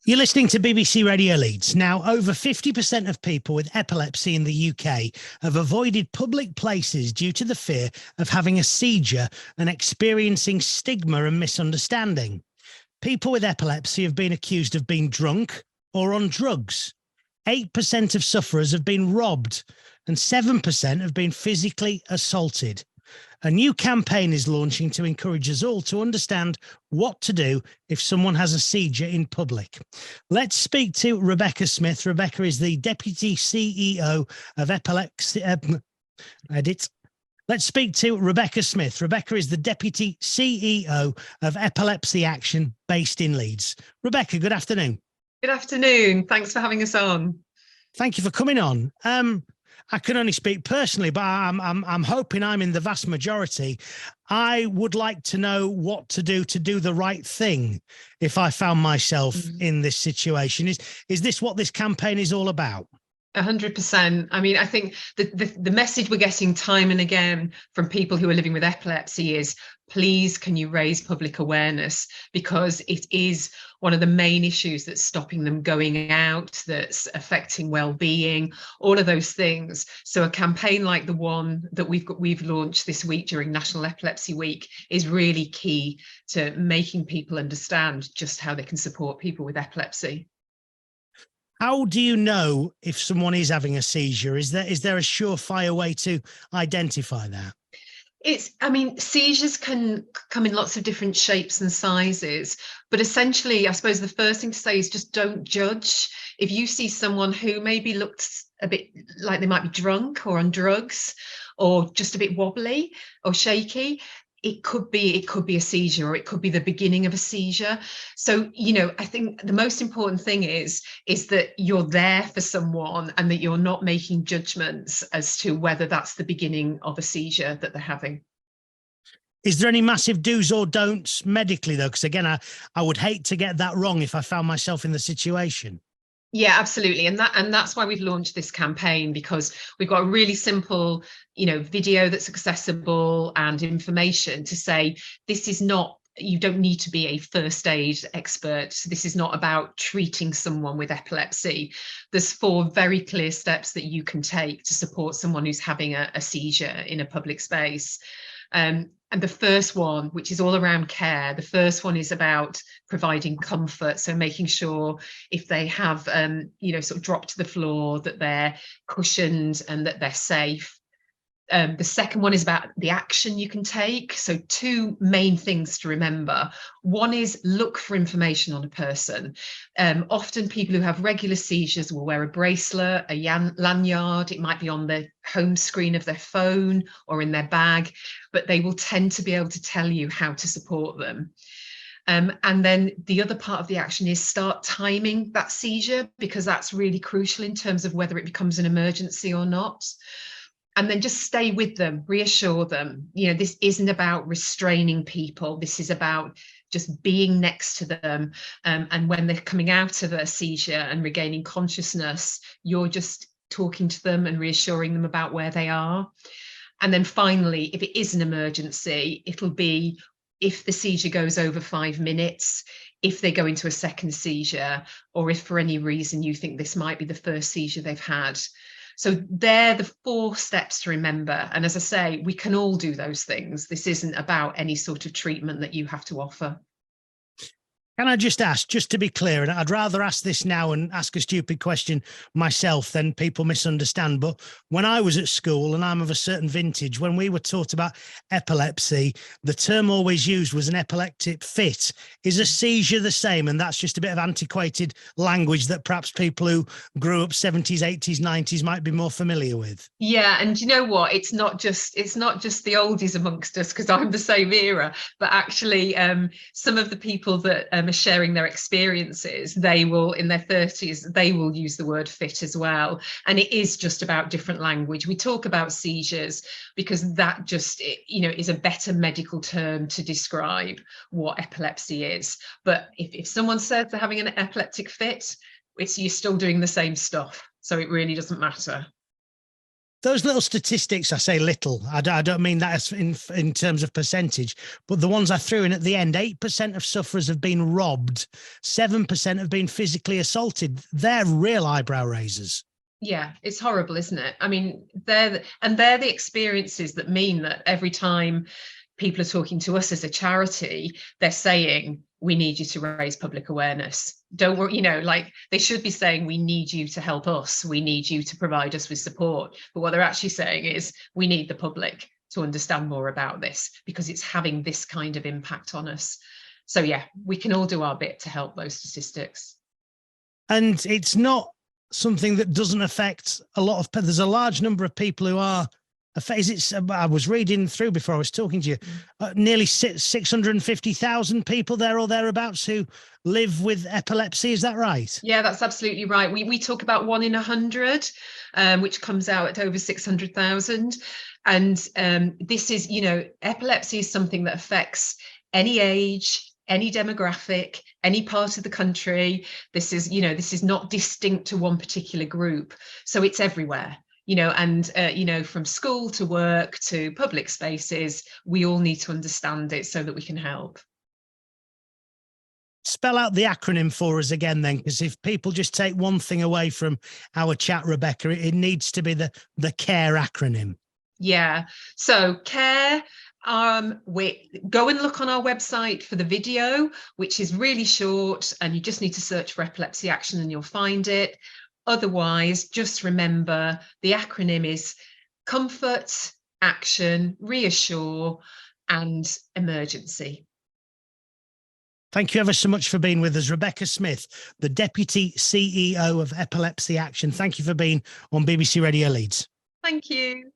You're listening to BBC Radio Leeds. Now, over 50% of people with epilepsy in the UK have avoided public places due to the fear of having a seizure and experiencing stigma and misunderstanding. People with epilepsy have been accused of being drunk or on drugs. 8% of sufferers have been robbed and 7% have been physically assaulted. A new campaign is launching to encourage us all to understand what to do if someone has a seizure in public. Let's speak to Rebecca Smith. Rebecca is the Deputy CEO of Epilepsy. Let's speak to Rebecca Smith. Rebecca is the Deputy CEO of Epilepsy Action based in Leeds. Rebecca, good afternoon. Good afternoon. Thanks for having us on. Thank you for coming on. I can only speak personally, but I'm hoping I'm in the vast majority. I would like to know what to do the right thing if I found myself in this situation. Is this what this campaign is all about? 100%. I mean, I think the message we're getting time and again from people who are living with epilepsy is, please, can you raise public awareness? Because it is one of the main issues that's stopping them going out, that's affecting well-being, all of those things. So a campaign like the one that we've launched this week during National Epilepsy Week is really key to making people understand just how they can support people with epilepsy. How do you know if someone is having a seizure? Is there a surefire way to identify that? Seizures can come in lots of different shapes and sizes, but essentially, I suppose the first thing to say is just don't judge. If you see someone who maybe looks a bit like they might be drunk or on drugs or just a bit wobbly or shaky, it could be a seizure, or it could be the beginning of a seizure. So, I think the most important thing is that you're there for someone and that you're not making judgments as to whether that's the beginning of a seizure that they're having. Is there any massive do's or don'ts medically, though? Because again, I would hate to get that wrong if I found myself in the situation. Yeah, absolutely. And that's why we've launched this campaign, because we've got a really simple, video that's accessible and information to say, this is not, you don't need to be a first aid expert. This is not about treating someone with epilepsy. There's 4 very clear steps that you can take to support someone who's having a seizure in a public space. And the first one, which is all around care, the first one is about providing comfort. So making sure if they have, sort of dropped to the floor, that they're cushioned and that they're safe. The second one is about the action you can take. So 2 main things to remember. One is look for information on a person. Often people who have regular seizures will wear a bracelet, a lanyard. It might be on the home screen of their phone or in their bag, but they will tend to be able to tell you how to support them. And then the other part of the action is start timing that seizure, because that's really crucial in terms of whether it becomes an emergency or not. And then just stay with them, reassure them. This isn't about restraining people. This is about just being next to them. And when they're coming out of a seizure and regaining consciousness, you're just talking to them and reassuring them about where they are. And then finally, if it is an emergency, it'll be if the seizure goes over 5 minutes, if they go into a second seizure, or if for any reason you think this might be the first seizure they've had. So they're the 4 steps to remember. And as I say, we can all do those things. This isn't about any sort of treatment that you have to offer. Can I just ask, just to be clear, and I'd rather ask this now and ask a stupid question myself than people misunderstand, but when I was at school, and I'm of a certain vintage, when we were taught about epilepsy, the term always used was an epileptic fit. Is a seizure the same? And that's just a bit of antiquated language that perhaps people who grew up 70s, 80s, 90s might be more familiar with. Yeah, and you know what? It's not just the oldies amongst us, because I'm the same era, but actually some of the people that are sharing their experiences, they will, in their 30s, they will use the word fit as well. And it is just about different language. We talk about seizures because that just, is a better medical term to describe what epilepsy is. But if someone says they're having an epileptic fit, you're still doing the same stuff. So it really doesn't matter. Those little statistics, I say little, I don't mean that as in terms of percentage, but the ones I threw in at the end, 8% of sufferers have been robbed, 7% have been physically assaulted. They're real eyebrow raisers. Yeah, it's horrible, isn't it? I mean, they're the experiences that mean that every time people are talking to us as a charity, they're saying, we need you to raise public awareness. Don't worry, you know, like they should be saying, we need you to help us. We need you to provide us with support. But what they're actually saying is, we need the public to understand more about this because it's having this kind of impact on us. So yeah, we can all do our bit to help those statistics. And it's not something that doesn't affect a lot of, there's a large number of people who are, I was reading through before I was talking to you, nearly 650,000 people there or thereabouts who live with epilepsy. Is that right? Yeah, that's absolutely right. We talk about 1 in 100, which comes out at over 600,000. And this is, you know, epilepsy is something that affects any age, any demographic, any part of the country. This is, you know, this is not distinct to one particular group. So it's everywhere, you know, and, you know, from school to work to public spaces, we all need to understand it so that we can help. Spell out the acronym for us again then, because if people just take one thing away from our chat, Rebecca, it needs to be the CARE acronym. Yeah, so CARE, go and look on our website for the video, which is really short, and you just need to search for Epilepsy Action and you'll find it. Otherwise, just remember the acronym is comfort, action, reassure, and emergency. Thank you ever so much for being with us, Rebecca Smith, the Deputy CEO of Epilepsy Action. Thank you for being on BBC Radio Leeds. Thank you.